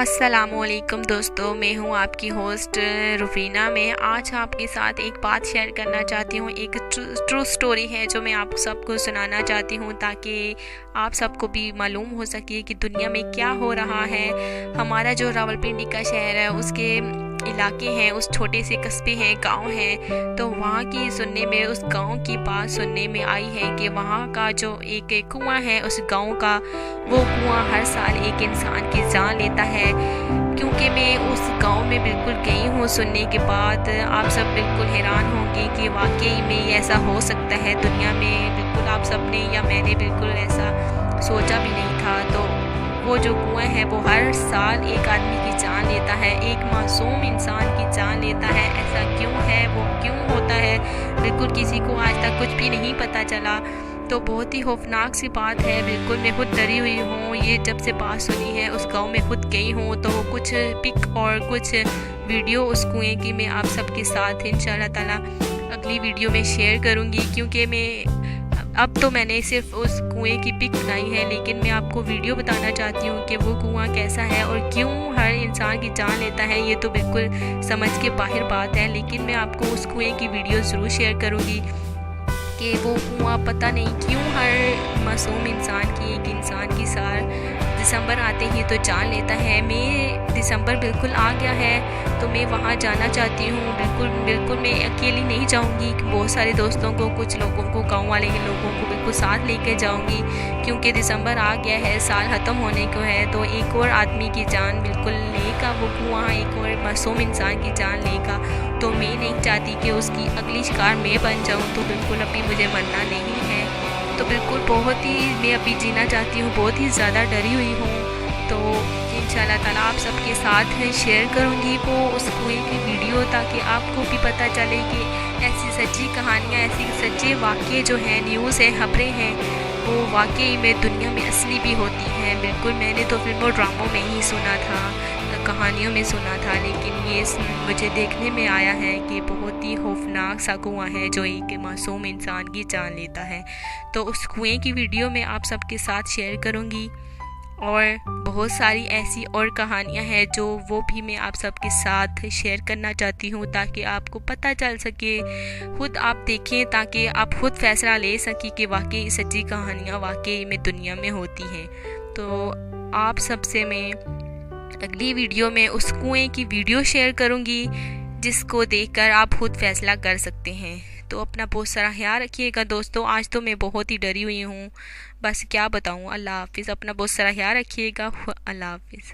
अस्सलामुअलैकुम दोस्तों, मैं हूं आपकी होस्ट रुफीना। मैं आज आपके साथ एक बात शेयर करना चाहती हूं। एक ट्रू स्टोरी है जो मैं आप सबको सुनाना चाहती हूं ताकि आप सबको भी मालूम हो सके कि दुनिया में क्या हो रहा है। हमारा जो रावलपिंडी का शहर है, उसके इलाके हैं, उस छोटे से कस्बे हैं, गांव हैं, तो वहाँ की सुनने में, उस गांव की बात सुनने में आई है कि वहाँ का जो एक कुआं है, उस गांव का वो कुआं हर साल एक इंसान की जान लेता है। क्योंकि मैं उस गांव में बिल्कुल गई हूँ, सुनने के बाद आप सब बिल्कुल हैरान होंगे कि वाकई में ऐसा हो सकता है दुनिया में। बिल्कुल आप सब ने या मैंने बिल्कुल ऐसा सोचा भी नहीं था। तो वो जो कुआं है वो हर साल एक आदमी की जान लेता है, एक मासूम इंसान की जान लेता है। ऐसा क्यों है, वो क्यों होता है, बिल्कुल किसी को आज तक कुछ भी नहीं पता चला। तो बहुत ही खौफनाक सी बात है। बिल्कुल मैं खुद डरी हुई हूँ ये जब से बात सुनी है। उस गांव में खुद गई हूँ, तो कुछ पिक और कुछ वीडियो उस कुएं की मैं आप सबके साथ इंशाल्लाह ताला अगली वीडियो में शेयर करूँगी। क्योंकि अब तो मैंने सिर्फ उस कुएं की पिक बनाई है, लेकिन मैं आपको वीडियो बताना चाहती हूँ कि वो कुआं कैसा है और क्यों हर इंसान की जान लेता है। ये तो बिल्कुल समझ के बाहर बात है, लेकिन मैं आपको उस कुएं की वीडियो ज़रूर शेयर करूँगी कि वो कुआं पता नहीं क्यों हर मासूम इंसान की, एक इंसान की सार दिसंबर आते ही तो जान लेता है। मैं दिसंबर बिल्कुल आ गया है, तो मैं वहाँ जाना चाहती हूँ। बिल्कुल मैं अकेली नहीं जाऊँगी, बहुत सारे दोस्तों को, कुछ लोगों को, गांव वाले ही लोगों को बिल्कुल साथ लेकर जाऊँगी। क्योंकि दिसंबर आ गया है, साल ख़त्म होने को है, तो एक और आदमी की जान बिल्कुल लेगा वो कुआं, एक और मासूम इंसान की जान लेगा। तो मैं नहीं चाहती कि उसकी अगली शिकार मैं बन जाऊँ। तो बिल्कुल अभी मुझे मरना नहीं है, तो बिल्कुल बहुत ही मैं अभी जीना चाहती हूँ, बहुत ही ज़्यादा डरी हुई हूँ। तो इंशाल्लाह ताला आप सबके साथ शेयर करूँगी वो उस कुएं की वीडियो, ताकि आपको भी पता चले कि ऐसी सच्ची कहानियाँ, ऐसी सच्चे वाक़े जो हैं, न्यूज़ है, खबरें हैं, वो वाकई में दुनिया में असली भी होती हैं। बिल्कुल मैंने तो फिल्मों ड्रामों में ही सुना था, कहानियों में सुना था, लेकिन ये मुझे देखने में आया है कि बहुत ही खौफनाक सा कुआं है जो एक मासूम इंसान की जान लेता है। तो उस कुएं की वीडियो मैं आप सबके साथ शेयर करूँगी, और बहुत सारी ऐसी और कहानियां हैं जो वो भी मैं आप सबके साथ शेयर करना चाहती हूँ, ताकि आपको पता चल सके, खुद आप देखें, ताकि आप खुद फैसला ले सकें कि वाकई सच्ची कहानियाँ वाकई में दुनिया में होती हैं। तो आप सबसे मैं अगली वीडियो में उस कुएं की वीडियो शेयर करूँगी, जिसको देखकर आप खुद फैसला कर सकते हैं। तो अपना बहुत सारा ख्याल रखिएगा दोस्तों। आज तो मैं बहुत ही डरी हुई हूँ, बस क्या बताऊँ। अल्लाह हाफिज़। अपना बहुत सारा ख्याल रखिएगा। अल्लाह हाफिज़।